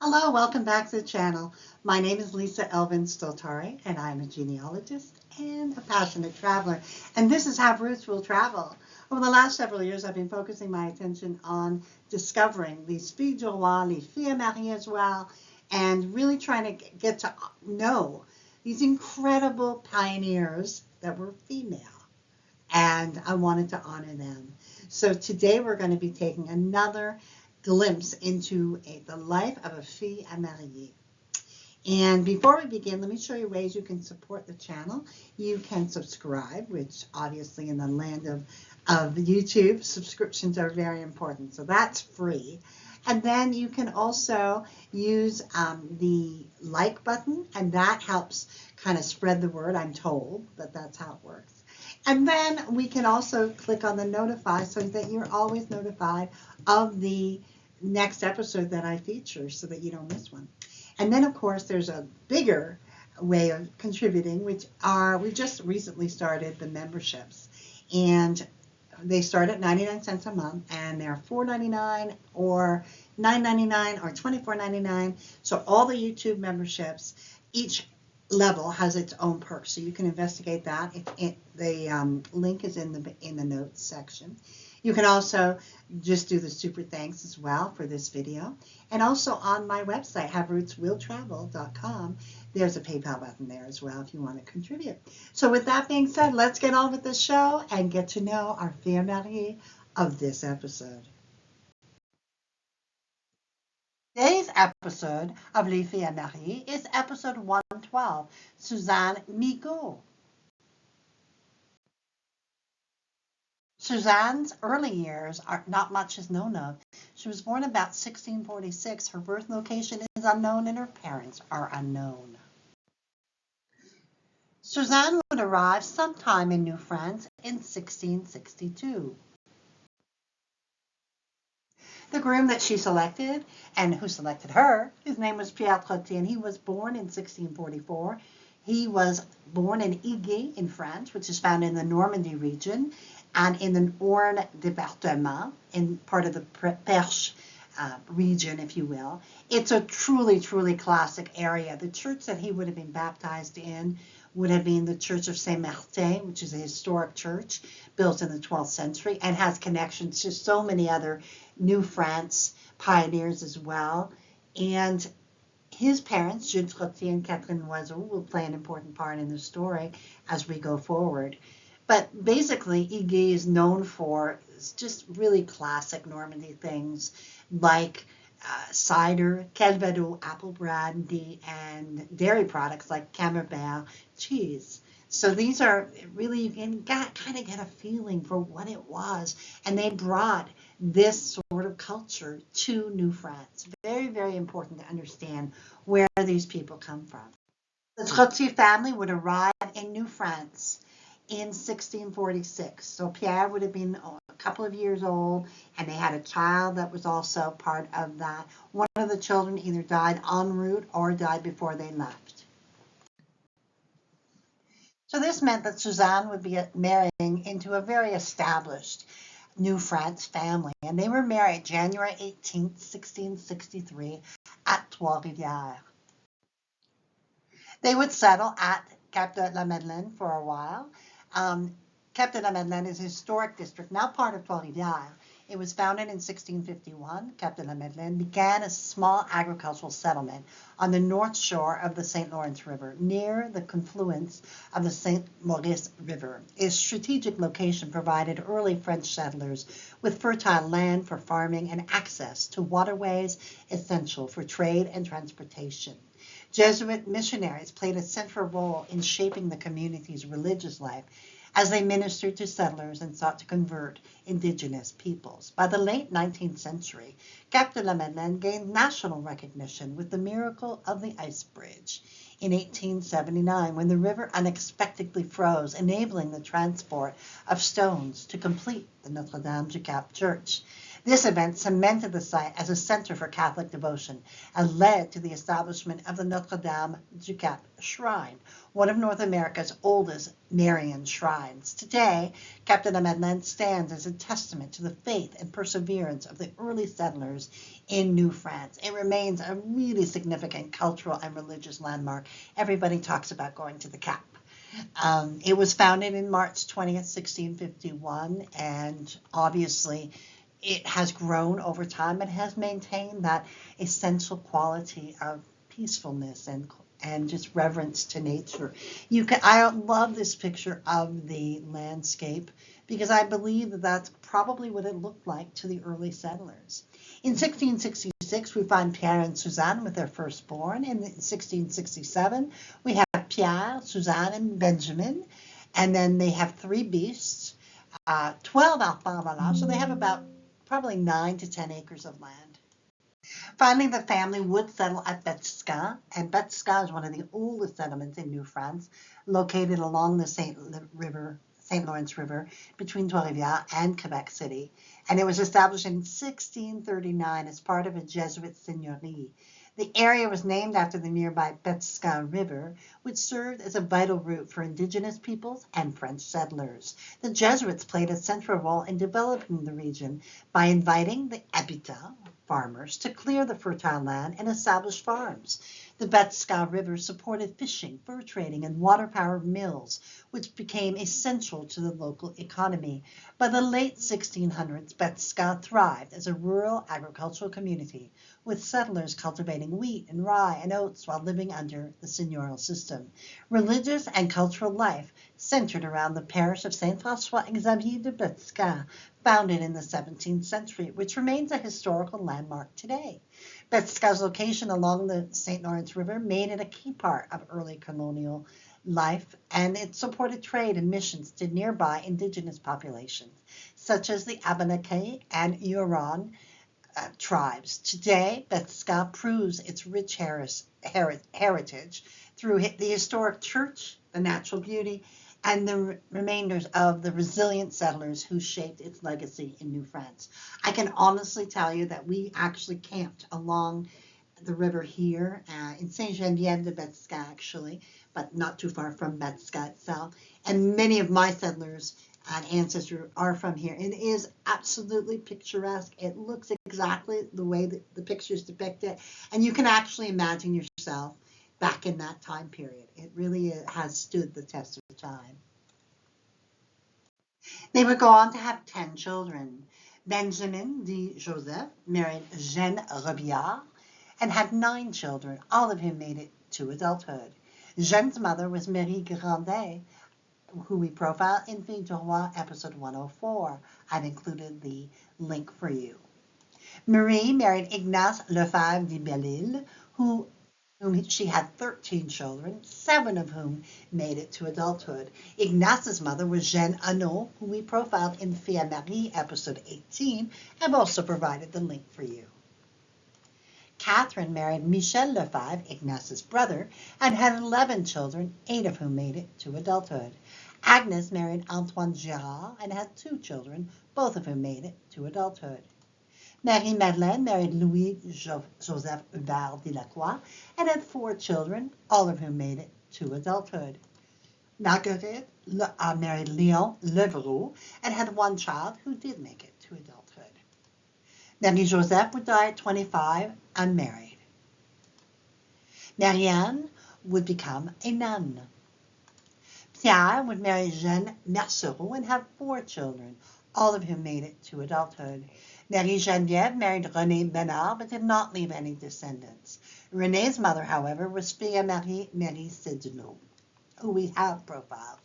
Hello, welcome back to the channel. My name is Lisa Elvin Stoltari, and I'm a genealogist and a passionate traveler. And this is How Roots Will Travel. Over the last several years, I've been focusing my attention on discovering les filles du roi, les filles mariées as well, and really trying to get to know these incredible pioneers that were female. And I wanted to honor them. So today we're going to be taking another glimpse into the life of a fille à marier. And before we begin, let me show you ways you can support the channel. You can subscribe, which obviously in the land of YouTube, subscriptions are very important. So that's free. And then you can also use the like button, and that helps kind of spread the word. I'm told that that's how it works. And then we can also click on the notify so that you're always notified of the next episode that I feature so that you don't miss one. And then, of course, there's a bigger way of contributing, which are, we just recently started the memberships. And they start at 99 cents a month, and they're $4.99 or $9.99 or $24.99. So all the YouTube memberships, each level has its own perks, so you can investigate that. The link is in the notes section. You can also just do the super thanks as well for this video. And also on my website, haverootswilltravel.com, there's a PayPal button there as well if you want to contribute. So with that being said, let's get on with the show and get to know our filles mariées of this episode. Today's episode of Les Filles à Marier is episode 112, Suzanne Migaud. Suzanne's early years are not much is known of. She was born about 1646. Her birth location is unknown and her parents are unknown. Suzanne would arrive sometime in New France in 1662. The groom that she selected and who selected her, his name was Pierre Trottier, and he was born in 1644. He was born in Migaud in France, which is found in the Normandy region, and in the Orne département, in part of the Perche region, if you will. It's a truly, truly classic area. The church that he would have been baptized in would have been the Church of Saint-Martin, which is a historic church built in the 12th century and has connections to so many other New France pioneers as well. And his parents, Jules Trottier and Catherine Loiseau, will play an important part in the story as we go forward. But basically, Migaud is known for just really classic Normandy things like cider, Calvados, apple brandy, and dairy products like Camembert cheese. So these are really, you can kind of get a feeling for what it was. And they brought this sort of culture to New France. Very, very important to understand where these people come from. The Trottier family would arrive in New France in 1646. So Pierre would have been a couple of years old, and they had a child that was also part of that. One of the children either died en route or died before they left. So this meant that Suzanne would be marrying into a very established New France family, and they were married January 18th, 1663 at Trois-Rivières. They would settle at Cap de la Madeleine for a while. Cap de la Madeleine is a historic district, now part of Trois-Rivières. It was founded in 1651. Cap de la Madeleine began a small agricultural settlement on the north shore of the St. Lawrence River, near the confluence of the St. Maurice River. Its strategic location provided early French settlers with fertile land for farming and access to waterways essential for trade and transportation. Jesuit missionaries played a central role in shaping the community's religious life as they ministered to settlers and sought to convert indigenous peoples. By the late 19th century, Cap de la Madeleine gained national recognition with the miracle of the ice bridge in 1879, when the river unexpectedly froze, enabling the transport of stones to complete the Notre-Dame du Cap church. This event cemented the site as a center for Catholic devotion and led to the establishment of the Notre-Dame du Cap Shrine, one of North America's oldest Marian shrines. Today, Cap de la Madeleine stands as a testament to the faith and perseverance of the early settlers in New France. It remains a really significant cultural and religious landmark. Everybody talks about going to the Cap. It was founded in March 20th, 1651, and obviously it has grown over time and has maintained that essential quality of peacefulness and just reverence to nature. I love this picture of the landscape because I believe that that's probably what it looked like to the early settlers. In 1666, we find Pierre and Suzanne with their firstborn. In 1667, we have Pierre, Suzanne, and Benjamin. And then they have 3 beasts, 12 enfants village, so they have about probably 9 to 10 acres of land. Finally, the family would settle at Betska, and Betska is one of the oldest settlements in New France, located along the St. Lawrence River between Trois-Rivières and Quebec City. And it was established in 1639 as part of a Jesuit seigneurie. The area was named after the nearby Betska River, which served as a vital route for indigenous peoples and French settlers. The Jesuits played a central role in developing the region by inviting the habitants, farmers, to clear the fertile land and establish farms. The Betska River supported fishing, fur trading, and water-powered mills, which became essential to the local economy. By the late 1600s, Betska thrived as a rural agricultural community, with settlers cultivating wheat and rye and oats while living under the seigneurial system. Religious and cultural life centered around the parish of Saint-François Xavier de Betska, founded in the 17th century, which remains a historical landmark today. Betska's location along the St. Lawrence River made it a key part of early colonial life, and it supported trade and missions to nearby indigenous populations, such as the Abenaki and Huron tribes. Today, Betska proves its rich heritage through the historic church, the natural beauty, and the remainders of the resilient settlers who shaped its legacy in New France. I can honestly tell you that we actually camped along the river here in Saint-Geneviève de Betska, actually, but not too far from Betska itself. And many of my settlers and ancestors are from here. It is absolutely picturesque. It looks exactly the way that the pictures depict it, and you can actually imagine yourself back in that time period. It really has stood the test of time. They would go on to have 10 children. Benjamin de Joseph married Jeanne Robillard and had 9 children, all of whom made it to adulthood. Jeanne's mother was Marie Grandet, who we profile in Filles du Roi episode 104. I've included the link for you. Marie married Ignace Lefebvre de Belle-Île, whom she had 13 children, 7 of whom made it to adulthood. Ignace's mother was Jeanne Annaud, who we profiled in Fille Marie episode 18. I've also provided the link for you. Catherine married Michel Lefebvre, Ignace's brother, and had 11 children, 8 of whom made it to adulthood. Agnes married Antoine Girard and had 2 children, both of whom made it to adulthood. Marie-Madeleine married Louis-Joseph Hubert de Lacroix and had 4 children, all of whom made it to adulthood. Marguerite married Léon Levroux and had 1 child who did make it to adulthood. Marie-Joseph would die at 25, unmarried. Marianne would become a nun. Pierre would marry Jeanne Mercereau and have 4 children, all of whom made it to adulthood. Marie-Geneviève married René Benard but did not leave any descendants. René's mother, however, was Fille Marie Séduneau, who we have profiled.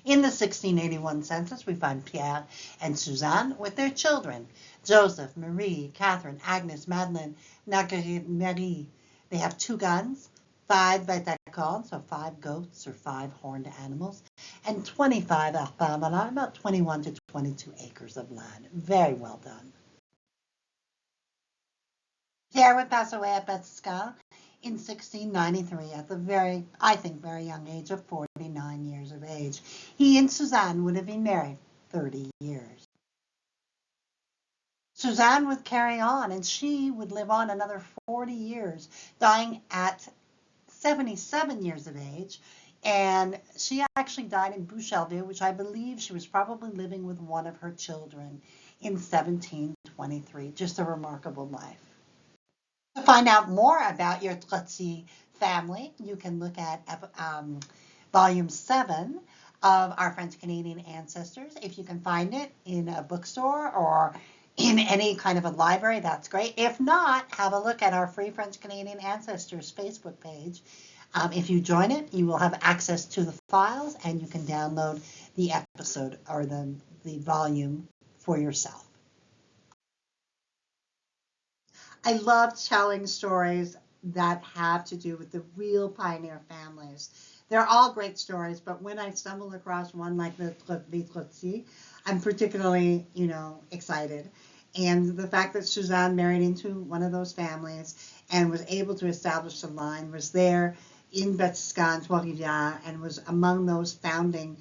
In the 1681 census, we find Pierre and Suzanne with their children, Joseph, Marie, Catherine, Agnes, Madeleine, Marguerite, Marie. They have 2 guns, 5 bêtes à cornes, so 5 goats or 5 horned animals, and 25 arpents, about 21 to 22 acres of land. Very well done. Pierre would pass away at Betska in 1693 at the very young age of 49 years of age. He and Suzanne would have been married 30 years. Suzanne would carry on, and she would live on another 40 years, dying at 77 years of age. And she actually died in Boucherville, which I believe she was probably living with one of her children in 1723. Just a remarkable life. To find out more about your Trottier family, you can look at volume 7 of our French Canadian ancestors. If you can find it in a bookstore or in any kind of a library, that's great. If not, have a look at our Free French Canadian Ancestors Facebook page. If you join it, you will have access to the files and you can download the episode or the volume for yourself. I love telling stories that have to do with the real pioneer families. They're all great stories, but when I stumble across one like the Trottier, I'm particularly, excited. And the fact that Suzanne married into one of those families and was able to establish a line, was there in Batiscan, Trois-Rivières, and was among those founding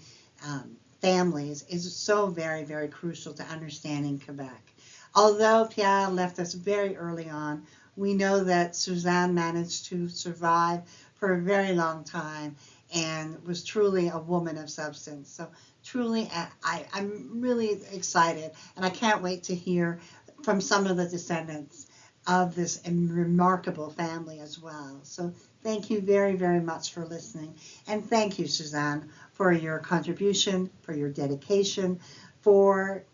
families is so very, very crucial to understanding Quebec. Although Pierre left us very early on, we know that Suzanne managed to survive for a very long time and was truly a woman of substance. So truly, I'm really excited, and I can't wait to hear from some of the descendants of this remarkable family as well. So thank you very, very much for listening. And thank you, Suzanne, for your contribution, for your dedication, for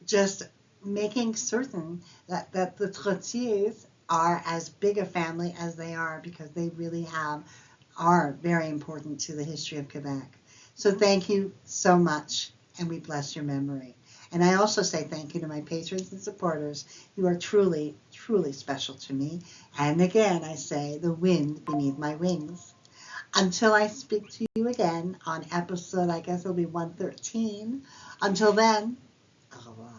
just making certain that the Trottiers are as big a family as they are, because they really are very important to the history of Quebec. So thank you so much, and we bless your memory. And I also say thank you to my patrons and supporters. You are truly, truly special to me. And again, I say the wind beneath my wings. Until I speak to you again on episode, I guess it'll be 113. Until then, au revoir.